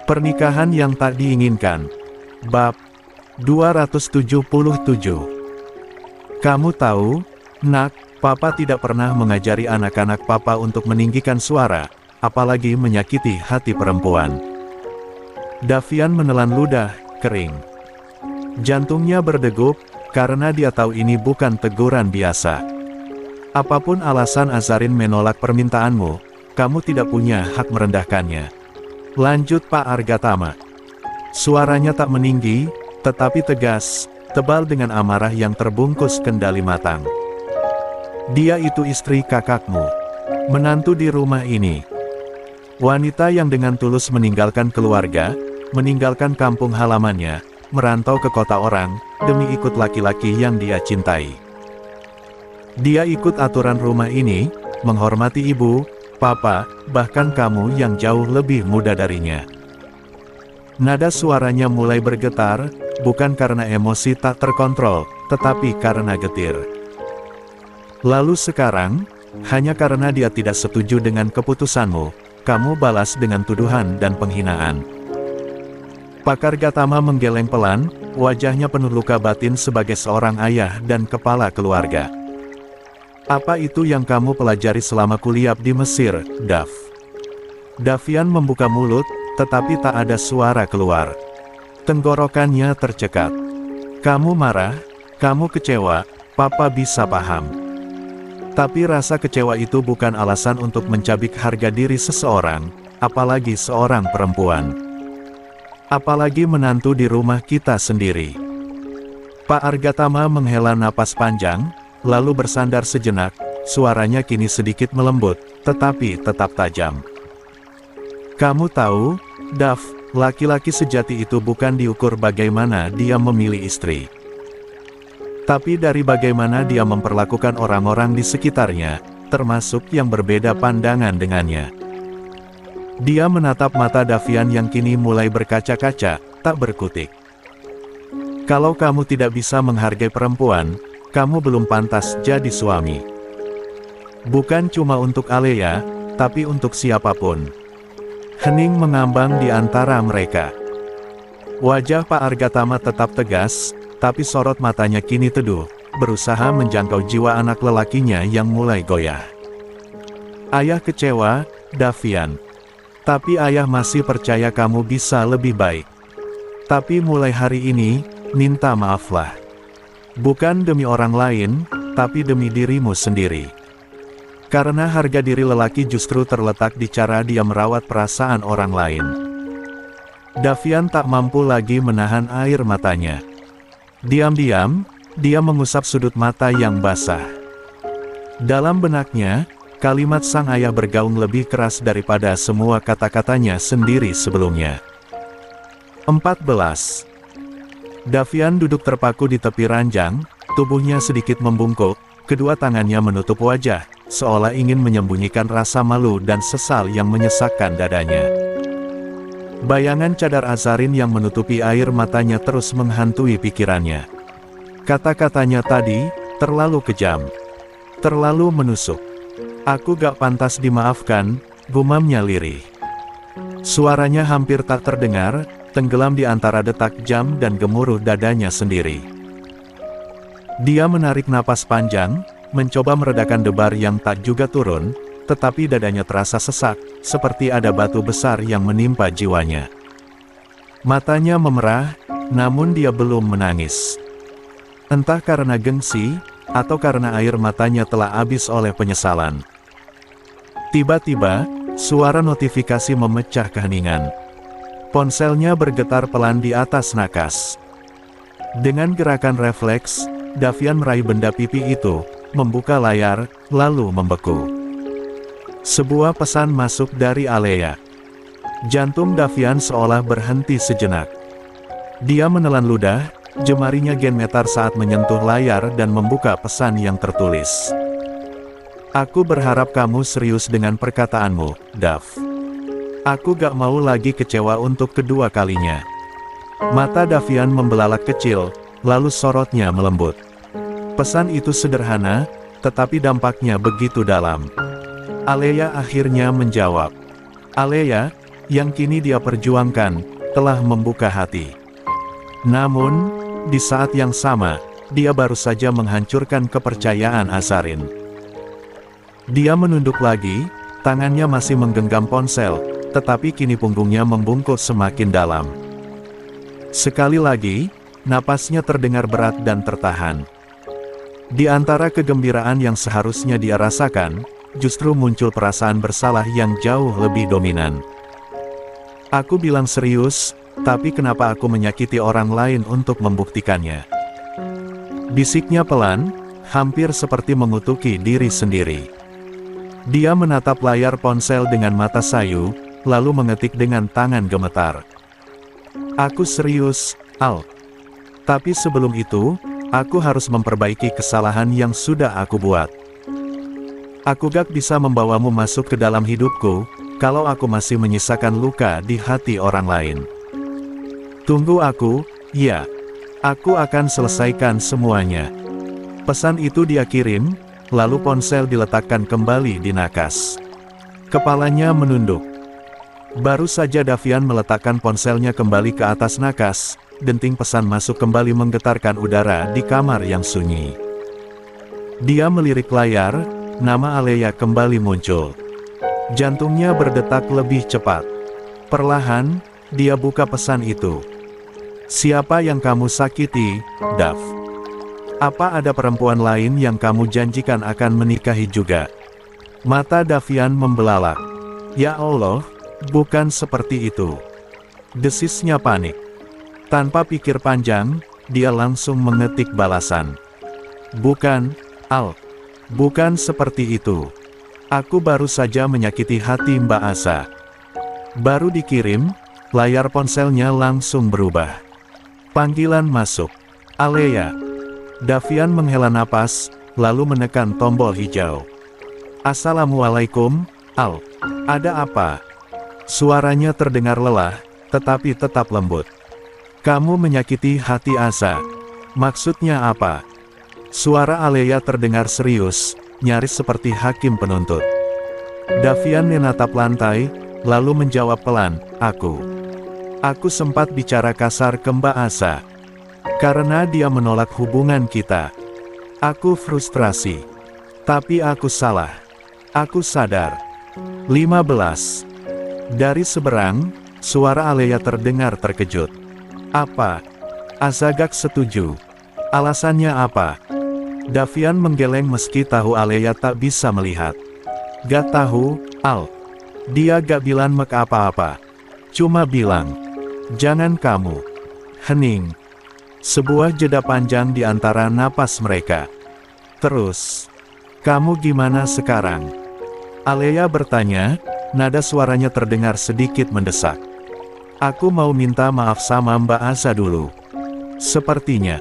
Pernikahan yang tak diinginkan. Bab 277. Kamu tahu, Nak, Papa tidak pernah mengajari anak-anak Papa untuk meninggikan suara, apalagi menyakiti hati perempuan. Davian menelan ludah kering. Jantungnya berdegup, karena dia tahu ini bukan teguran biasa. Apapun alasan Azarin menolak permintaanmu, kamu tidak punya hak merendahkannya. Lanjut Pak Argatama. Suaranya tak meninggi, tetapi tegas, tebal dengan amarah yang terbungkus kendali matang. Dia itu istri kakakmu, menantu di rumah ini. Wanita yang dengan tulus meninggalkan keluarga, meninggalkan kampung halamannya, merantau ke kota orang, demi ikut laki-laki yang dia cintai. Dia ikut aturan rumah ini, menghormati ibu, Papa, bahkan kamu yang jauh lebih muda darinya. Nada suaranya mulai bergetar, bukan karena emosi tak terkontrol, tetapi karena getir. Lalu sekarang, hanya karena dia tidak setuju dengan keputusanmu, kamu balas dengan tuduhan dan penghinaan. Pak Argatama menggeleng pelan, wajahnya penuh luka batin sebagai seorang ayah dan kepala keluarga. Apa itu yang kamu pelajari selama kuliah di Mesir, Dav? Davian membuka mulut, tetapi tak ada suara keluar. Tenggorokannya tercekat. Kamu marah, kamu kecewa, Papa bisa paham. Tapi rasa kecewa itu bukan alasan untuk mencabik harga diri seseorang, apalagi seorang perempuan. Apalagi menantu di rumah kita sendiri. Pak Argatama menghela napas panjang, lalu bersandar sejenak, suaranya kini sedikit melembut, tetapi tetap tajam. Kamu tahu, Dav, laki-laki sejati itu bukan diukur bagaimana dia memilih istri. Tapi dari bagaimana dia memperlakukan orang-orang di sekitarnya, termasuk yang berbeda pandangan dengannya. Dia menatap mata Davian yang kini mulai berkaca-kaca, tak berkutik. Kalau kamu tidak bisa menghargai perempuan, kamu belum pantas jadi suami. Bukan cuma untuk Alea, tapi untuk siapapun. Hening mengambang di antara mereka. Wajah Pak Argatama tetap tegas, tapi sorot matanya kini teduh, berusaha menjangkau jiwa anak lelakinya yang mulai goyah. Ayah kecewa, Davian. Tapi ayah masih percaya kamu bisa lebih baik. Tapi mulai hari ini, minta maaflah. Bukan demi orang lain, tapi demi dirimu sendiri. Karena harga diri lelaki justru terletak di cara dia merawat perasaan orang lain. Davian tak mampu lagi menahan air matanya. Diam-diam, dia mengusap sudut mata yang basah. Dalam benaknya, kalimat sang ayah bergaung lebih keras daripada semua kata-katanya sendiri sebelumnya. 14. Davian duduk terpaku di tepi ranjang, tubuhnya sedikit membungkuk, kedua tangannya menutup wajah, seolah ingin menyembunyikan rasa malu dan sesal yang menyesakkan dadanya. Bayangan cadar Azarin yang menutupi air matanya terus menghantui pikirannya. Kata-katanya tadi, terlalu kejam. Terlalu menusuk. Aku gak pantas dimaafkan, gumamnya lirih. Suaranya hampir tak terdengar, tenggelam di antara detak jam dan gemuruh dadanya sendiri. Dia menarik napas panjang, mencoba meredakan debar yang tak juga turun, tetapi dadanya terasa sesak, seperti ada batu besar yang menimpa jiwanya. Matanya memerah, namun dia belum menangis. Entah karena gengsi, atau karena air matanya telah habis oleh penyesalan. Tiba-tiba, suara notifikasi memecah keheningan. Ponselnya bergetar pelan di atas nakas. Dengan gerakan refleks, Davian meraih benda pipi itu, membuka layar, lalu membeku. Sebuah pesan masuk dari Alea. Jantung Davian seolah berhenti sejenak. Dia menelan ludah, jemarinya gemetar saat menyentuh layar dan membuka pesan yang tertulis. Aku berharap kamu serius dengan perkataanmu, Dav. Aku gak mau lagi kecewa untuk kedua kalinya. Mata Davian membelalak kecil, lalu sorotnya melembut. Pesan itu sederhana, tetapi dampaknya begitu dalam. Alea akhirnya menjawab. Alea, yang kini dia perjuangkan, telah membuka hati. Namun, di saat yang sama, dia baru saja menghancurkan kepercayaan Azarin. Dia menunduk lagi, tangannya masih menggenggam ponsel, tetapi kini punggungnya membungkuk semakin dalam. Sekali lagi, napasnya terdengar berat dan tertahan. Di antara kegembiraan yang seharusnya dia rasakan, justru muncul perasaan bersalah yang jauh lebih dominan. Aku bilang serius, tapi kenapa aku menyakiti orang lain untuk membuktikannya? Bisiknya pelan, hampir seperti mengutuki diri sendiri. Dia menatap layar ponsel dengan mata sayu, lalu mengetik dengan tangan gemetar. Aku serius, Al. Tapi sebelum itu, aku harus memperbaiki kesalahan yang sudah aku buat. Aku gak bisa membawamu masuk ke dalam hidupku, kalau aku masih menyisakan luka di hati orang lain. Tunggu aku, ya. Aku akan selesaikan semuanya. Pesan itu dia kirim, lalu ponsel diletakkan kembali di nakas. Kepalanya menunduk. Baru saja Davian meletakkan ponselnya kembali ke atas nakas, denting pesan masuk kembali menggetarkan udara di kamar yang sunyi. Dia melirik layar, nama Alea kembali muncul. Jantungnya berdetak lebih cepat. Perlahan, dia buka pesan itu. Siapa yang kamu sakiti, Dav? Apa ada perempuan lain yang kamu janjikan akan menikahi juga? Mata Davian membelalak. Ya Allah, bukan seperti itu. Desisnya panik. Tanpa pikir panjang, dia langsung mengetik balasan. Bukan, Al. Bukan seperti itu. Aku baru saja menyakiti hati Mbak Asa. Baru dikirim, layar ponselnya langsung berubah. Panggilan masuk. Alea. Davian menghela napas, lalu menekan tombol hijau. Assalamualaikum, Al. Ada apa? Suaranya terdengar lelah, tetapi tetap lembut. Kamu menyakiti hati Asa. Maksudnya apa? Suara Alea terdengar serius, nyaris seperti hakim penuntut. Davian menatap lantai, lalu menjawab pelan, Aku sempat bicara kasar ke Mbak Asa. Karena dia menolak hubungan kita. Aku frustrasi. Tapi aku salah. Aku sadar. 15. Dari seberang, suara Alea terdengar terkejut. Apa? Asa gak setuju. Alasannya apa? Davian menggeleng meski tahu Alea tak bisa melihat. Gak tahu, Al. Dia gak bilang mek apa-apa. Cuma bilang, jangan kamu. Hening. Sebuah jeda panjang di antara napas mereka. Terus, kamu gimana sekarang? Alea bertanya, nada suaranya terdengar sedikit mendesak. Aku mau minta maaf sama Mbak Asa dulu. Sepertinya,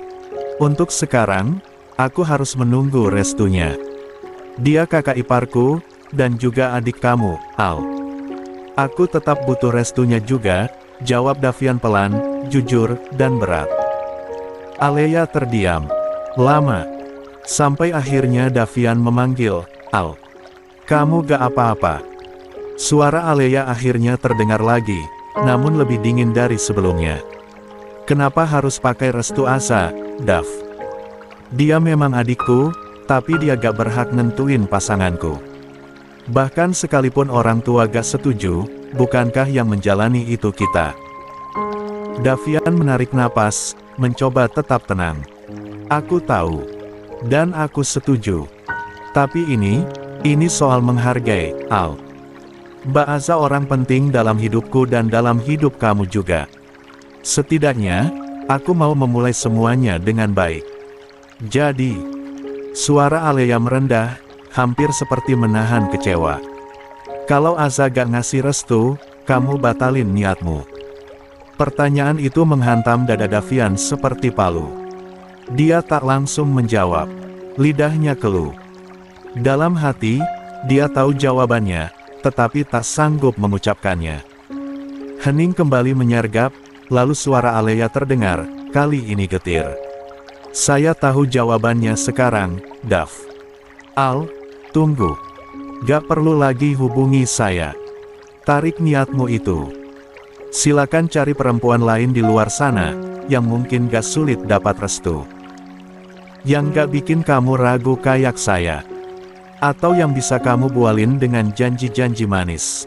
untuk sekarang, aku harus menunggu restunya. Dia kakak iparku, dan juga adik kamu, Al. Aku tetap butuh restunya juga, jawab Davian pelan, jujur, dan berat. Alea terdiam. Lama. Sampai akhirnya Davian memanggil, Al. Kamu gak apa-apa. Suara Alea akhirnya terdengar lagi, namun lebih dingin dari sebelumnya. Kenapa harus pakai restu Asa, Dav? Dia memang adikku, tapi dia gak berhak nentuin pasanganku. Bahkan sekalipun orang tua gak setuju, bukankah yang menjalani itu kita? Davian menarik napas, mencoba tetap tenang. Aku tahu. Dan aku setuju. Tapi ini soal menghargai, Al. Mbak Asa orang penting dalam hidupku dan dalam hidup kamu juga. Setidaknya, aku mau memulai semuanya dengan baik. Jadi, suara Alea merendah, hampir seperti menahan kecewa. Kalau Asa gak ngasih restu, kamu batalin niatmu. Pertanyaan itu menghantam dada Davian seperti palu. Dia tak langsung menjawab. Lidahnya keluh. Dalam hati, dia tahu jawabannya, tetapi tak sanggup mengucapkannya. Hening kembali menyergap, lalu suara Alea terdengar, kali ini getir. Saya tahu jawabannya sekarang, Dav. Al, tunggu. Gak perlu lagi hubungi saya. Tarik niatmu itu. Silakan cari perempuan lain di luar sana, yang mungkin gak sulit dapat restu. Yang gak bikin kamu ragu kayak saya. Atau yang bisa kamu bualin dengan janji-janji manis.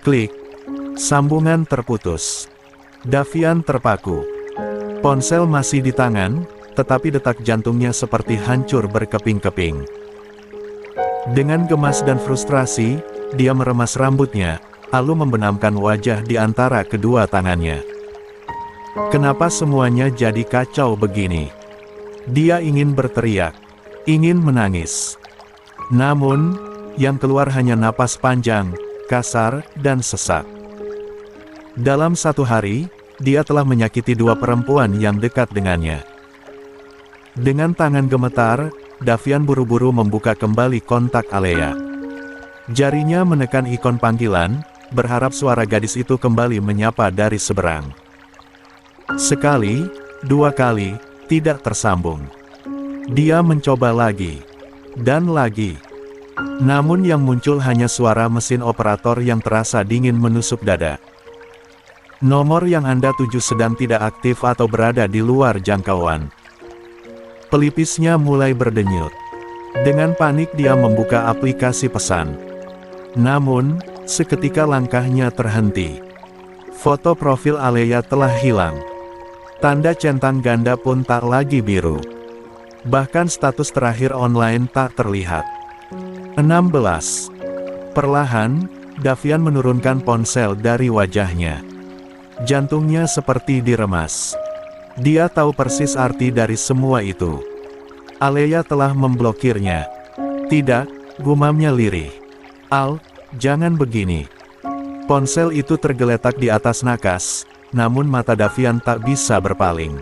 Klik. Sambungan terputus. Davian terpaku. Ponsel masih di tangan, tetapi detak jantungnya seperti hancur berkeping-keping. Dengan gemas dan frustrasi, dia meremas rambutnya, lalu membenamkan wajah di antara kedua tangannya. Kenapa semuanya jadi kacau begini? Dia ingin berteriak, ingin menangis. Namun, yang keluar hanya napas panjang, kasar, dan sesak. Dalam satu hari, dia telah menyakiti 2 perempuan yang dekat dengannya. Dengan tangan gemetar, Davian buru-buru membuka kembali kontak Alea. Jarinya menekan ikon panggilan, berharap suara gadis itu kembali menyapa dari seberang. Sekali, 2 kali, tidak tersambung. Dia mencoba lagi. Dan lagi. Namun yang muncul hanya suara mesin operator yang terasa dingin menusuk dada. Nomor yang Anda tuju sedang tidak aktif atau berada di luar jangkauan. Pelipisnya mulai berdenyut. Dengan panik dia membuka aplikasi pesan. Namun, seketika langkahnya terhenti. Foto profil Alea telah hilang. Tanda centang ganda pun tak lagi biru. Bahkan status terakhir online tak terlihat. 16. Perlahan, Davian menurunkan ponsel dari wajahnya. Jantungnya seperti diremas. Dia tahu persis arti dari semua itu. Alea telah memblokirnya. Tidak, gumamnya lirih. Al, jangan begini. Ponsel itu tergeletak di atas nakas, namun mata Davian tak bisa berpaling.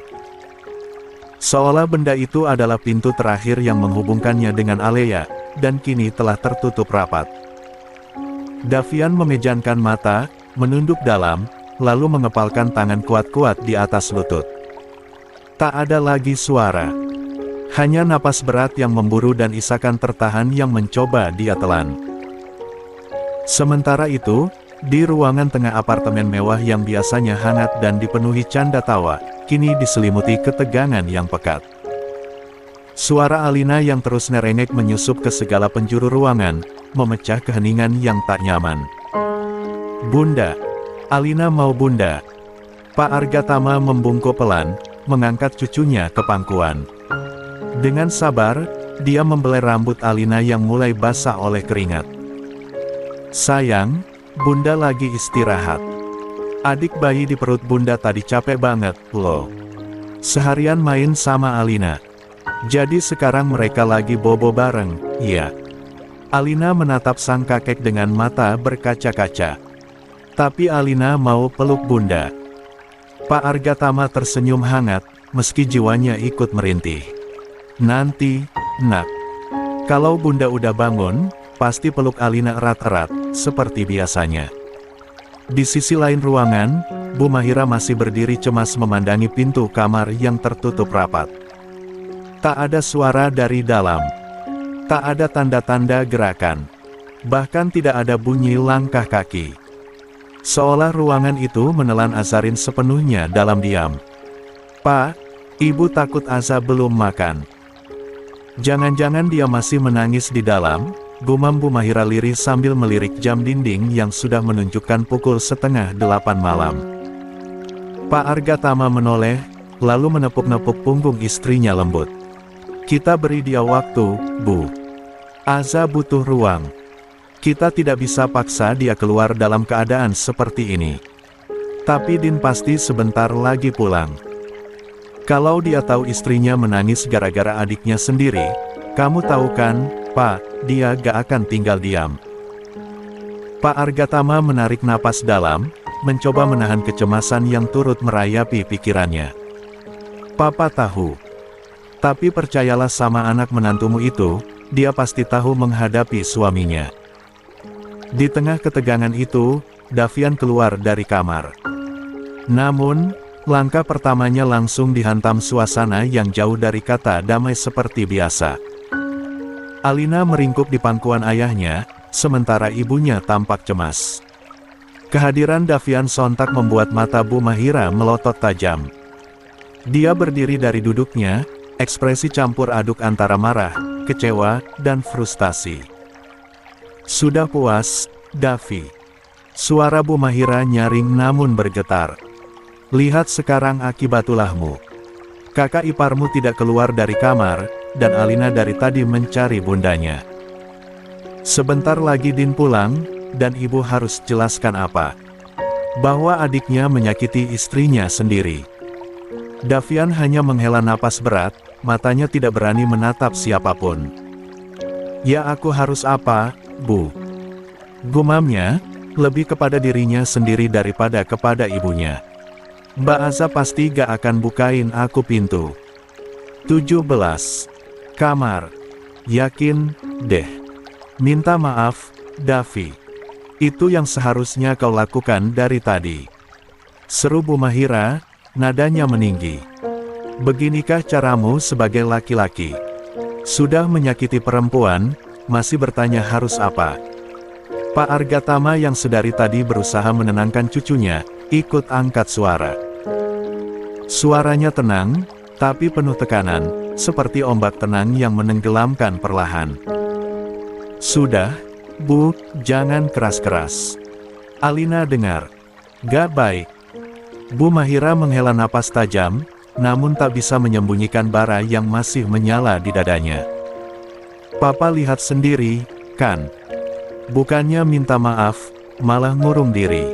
Seolah benda itu adalah pintu terakhir yang menghubungkannya dengan Alea, dan kini telah tertutup rapat. Davian memejamkan mata, menunduk dalam, lalu mengepalkan tangan kuat-kuat di atas lutut. Tak ada lagi suara. Hanya napas berat yang memburu dan isakan tertahan yang mencoba dia telan. Sementara itu, di ruangan tengah apartemen mewah yang biasanya hangat dan dipenuhi canda tawa, kini diselimuti ketegangan yang pekat. Suara Alina yang terus nerengek menyusup ke segala penjuru ruangan, memecah keheningan yang tak nyaman. Bunda. Alina mau bunda. Pak Argatama membungkuk pelan, mengangkat cucunya ke pangkuan. Dengan sabar, dia membelai rambut Alina yang mulai basah oleh keringat. Sayang, bunda lagi istirahat. Adik bayi di perut bunda tadi capek banget, loh. Seharian main sama Alina. Jadi sekarang mereka lagi bobo bareng, ya. Alina menatap sang kakek dengan mata berkaca-kaca. Tapi Alina mau peluk bunda. Pak Argatama tersenyum hangat, meski jiwanya ikut merintih. Nanti, nak. Kalau bunda udah bangun, pasti peluk Alina erat-erat, seperti biasanya. Di sisi lain ruangan, Bu Mahira masih berdiri cemas memandangi pintu kamar yang tertutup rapat. Tak ada suara dari dalam. Tak ada tanda-tanda gerakan. Bahkan tidak ada bunyi langkah kaki. Seolah ruangan itu menelan Azarin sepenuhnya dalam diam. Pak, ibu takut Aza belum makan. Jangan-jangan dia masih menangis di dalam, gumam Bu Mahira lirih sambil melirik jam dinding yang sudah menunjukkan pukul 7:30 malam. Pak Argatama menoleh, lalu menepuk-nepuk punggung istrinya lembut. Kita beri dia waktu, Bu. Aza butuh ruang. Kita tidak bisa paksa dia keluar dalam keadaan seperti ini. Tapi Din pasti sebentar lagi pulang. Kalau dia tahu istrinya menangis gara-gara adiknya sendiri, kamu tahu kan, Pak, dia gak akan tinggal diam. Pak Argatama menarik napas dalam, mencoba menahan kecemasan yang turut merayapi pikirannya. Papa tahu. Tapi percayalah sama anak menantumu itu, dia pasti tahu menghadapi suaminya. Di tengah ketegangan itu, Davian keluar dari kamar. Namun, langkah pertamanya langsung dihantam suasana yang jauh dari kata damai seperti biasa. Alina meringkuk di pangkuan ayahnya, sementara ibunya tampak cemas. Kehadiran Davian sontak membuat mata Bu Mahira melotot tajam. Dia berdiri dari duduknya, ekspresi campur aduk antara marah, kecewa, dan frustasi. "Sudah puas, Davi?" Suara Bu Mahira nyaring namun bergetar. "Lihat sekarang akibat ulahmu. Kakak iparmu tidak keluar dari kamar, dan Alina dari tadi mencari bundanya. Sebentar lagi Din pulang, dan ibu harus jelaskan apa? Bahwa adiknya menyakiti istrinya sendiri." Davian hanya menghela napas berat, matanya tidak berani menatap siapapun. "Ya aku harus apa, Bu?" Gumamnya, lebih kepada dirinya sendiri daripada kepada ibunya. "Mbak Aza pasti gak akan bukain aku pintu." 17. Kamar. "Yakin, deh. Minta maaf, Davi. Itu yang seharusnya kau lakukan dari tadi." Seru Bu Mahira, nadanya meninggi. "Beginikah caramu sebagai laki-laki? Sudah menyakiti perempuan, masih bertanya harus apa?" Pak Argatama yang sedari tadi berusaha menenangkan cucunya, ikut angkat suara. Suaranya tenang, tapi penuh tekanan, seperti ombak tenang yang menenggelamkan perlahan. "Sudah, Bu, jangan keras-keras. Alina dengar. Gak baik." Bu Mahira menghela napas tajam, namun tak bisa menyembunyikan bara yang masih menyala di dadanya. "Papa lihat sendiri, kan? Bukannya minta maaf, malah ngurung diri.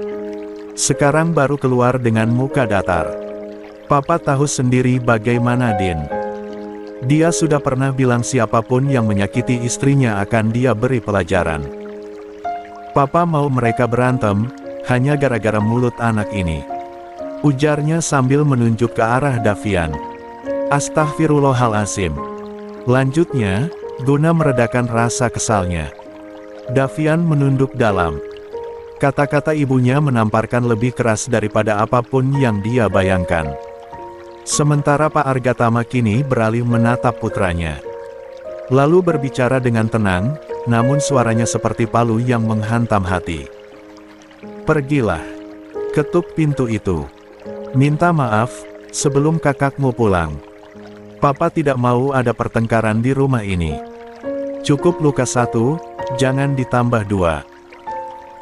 Sekarang baru keluar dengan muka datar. Papa tahu sendiri bagaimana Din. Dia sudah pernah bilang siapapun yang menyakiti istrinya akan dia beri pelajaran. Papa mau mereka berantem, hanya gara-gara mulut anak ini." Ujarnya sambil menunjuk ke arah Davian. "Astagfirullahalazim." Lanjutnya, guna meredakan rasa kesalnya. Davian menunduk dalam. Kata-kata ibunya menamparkan lebih keras daripada apapun yang dia bayangkan. Sementara Pak Argatama kini beralih menatap putranya. Lalu berbicara dengan tenang, namun suaranya seperti palu yang menghantam hati. "Pergilah. Ketuk pintu itu. Minta maaf, sebelum kakakmu pulang. Papa tidak mau ada pertengkaran di rumah ini. Cukup luka 1, jangan ditambah 2.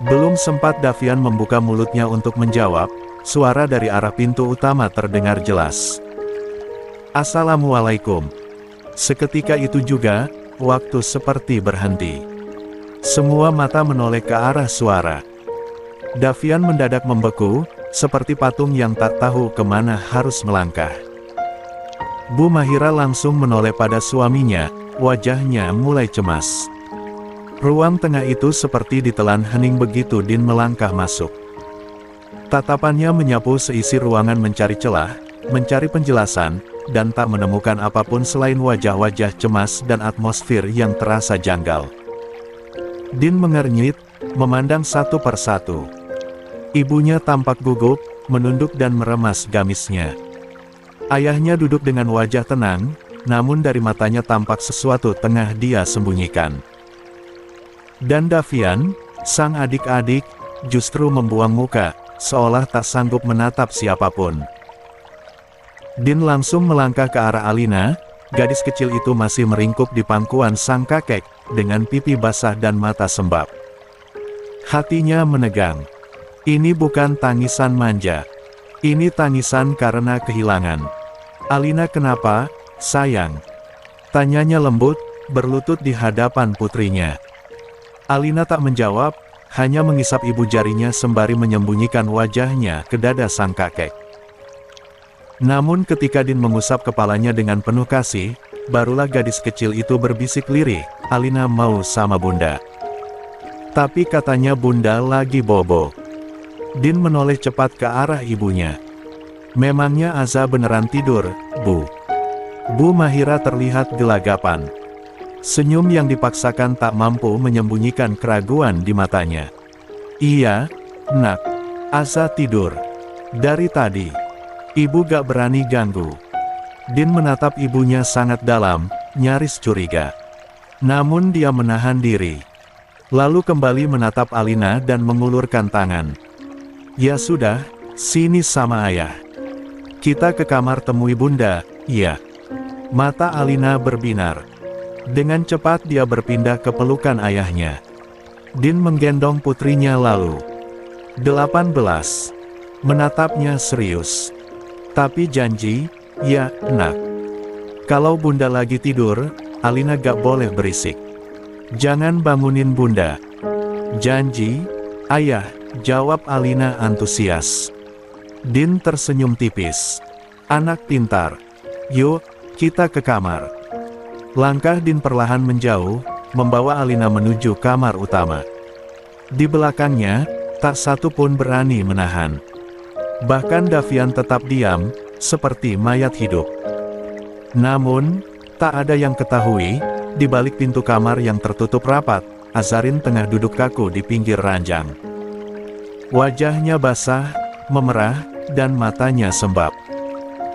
Belum sempat Davian membuka mulutnya untuk menjawab, suara dari arah pintu utama terdengar jelas. "Assalamualaikum." Seketika itu juga, waktu seperti berhenti. Semua mata menoleh ke arah suara. Davian mendadak membeku, seperti patung yang tak tahu kemana harus melangkah. Bu Mahira langsung menoleh pada suaminya, wajahnya mulai cemas. Ruang tengah itu seperti ditelan hening begitu Din melangkah masuk. Tatapannya menyapu seisi ruangan mencari celah, mencari penjelasan, dan tak menemukan apapun selain wajah-wajah cemas dan atmosfer yang terasa janggal. Din mengernyit, memandang satu persatu. Ibunya tampak gugup, menunduk dan meremas gamisnya. Ayahnya duduk dengan wajah tenang, namun dari matanya tampak sesuatu tengah dia sembunyikan. Dan Davian, sang adik-adik, justru membuang muka, seolah tak sanggup menatap siapapun. Din langsung melangkah ke arah Alina, gadis kecil itu masih meringkuk di pangkuan sang kakek, dengan pipi basah dan mata sembab. Hatinya menegang. Ini bukan tangisan manja. Ini tangisan karena kehilangan. "Alina kenapa, sayang?" Tanyanya lembut, berlutut di hadapan putrinya. Alina tak menjawab, hanya mengisap ibu jarinya sembari menyembunyikan wajahnya ke dada sang kakek. Namun ketika Din mengusap kepalanya dengan penuh kasih, barulah gadis kecil itu berbisik lirih, "Alina mau sama bunda." Tapi katanya bunda lagi bobo. Din menoleh cepat ke arah ibunya. "Memangnya Aza beneran tidur, Bu?" Bu Mahira terlihat gelagapan. Senyum yang dipaksakan tak mampu menyembunyikan keraguan di matanya. "Iya, Nak. Aza tidur. Dari tadi, ibu gak berani ganggu. Din menatap ibunya sangat dalam, nyaris curiga. Namun dia menahan diri. Lalu kembali menatap Alina dan mengulurkan tangan. Ya sudah, sini sama ayah. Kita ke kamar temui bunda, ya. Mata Alina berbinar. Dengan cepat dia berpindah ke pelukan ayahnya. Din menggendong putrinya lalu. 18. Menatapnya serius. Tapi janji, ya, nak. Kalau bunda lagi tidur, Alina gak boleh berisik. Jangan bangunin bunda. Janji, ayah, jawab Alina antusias. Din tersenyum tipis. Anak pintar. Yuk, kita ke kamar. Langkah Din perlahan menjauh, membawa Alina menuju kamar utama. Di belakangnya, tak satu pun berani menahan. Bahkan Davian tetap diam, seperti mayat hidup. Namun, tak ada yang ketahui, di balik pintu kamar yang tertutup rapat, Azarin tengah duduk kaku di pinggir ranjang. Wajahnya basah, memerah, dan matanya sembab.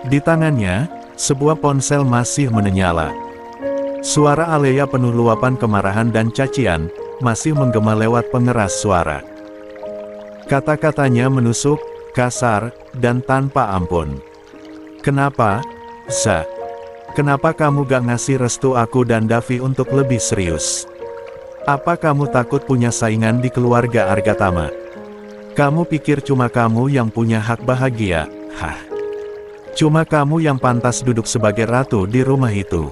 Di tangannya, sebuah ponsel masih menyala. Suara Alea penuh luapan kemarahan dan cacian, masih menggema lewat pengeras suara. Kata-katanya menusuk, kasar, dan tanpa ampun. Kenapa, Za? Kenapa kamu gak ngasih restu aku dan Davi untuk lebih serius? Apa kamu takut punya saingan di keluarga Argatama? Kamu pikir cuma kamu yang punya hak bahagia, hah? Cuma kamu yang pantas duduk sebagai ratu di rumah itu.